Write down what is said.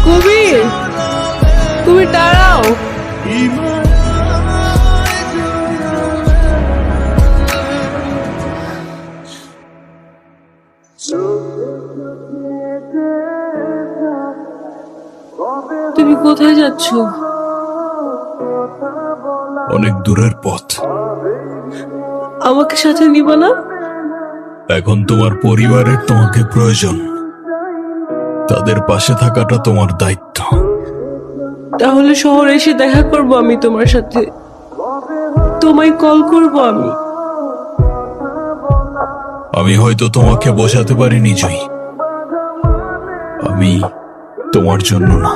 কবির, তুমি দাঁড়াও। তুমি কোথায় যাচ্ছ? অনেক দূরের পথ। আমাকে সাথে নিবা না? এখন তোমার পরিবারের তোমাকে প্রয়োজন, তাদের পাশে থাকাটা তোমার দায়িত্ব। তাহলে শহরে এসে দেখা করব আমি তোমার সাথে, তোমায় কল করব আমি। আমি হয়তো তোমাকে বোঝাতে পারিনি জয়ী, আমি তোমার জন্য না,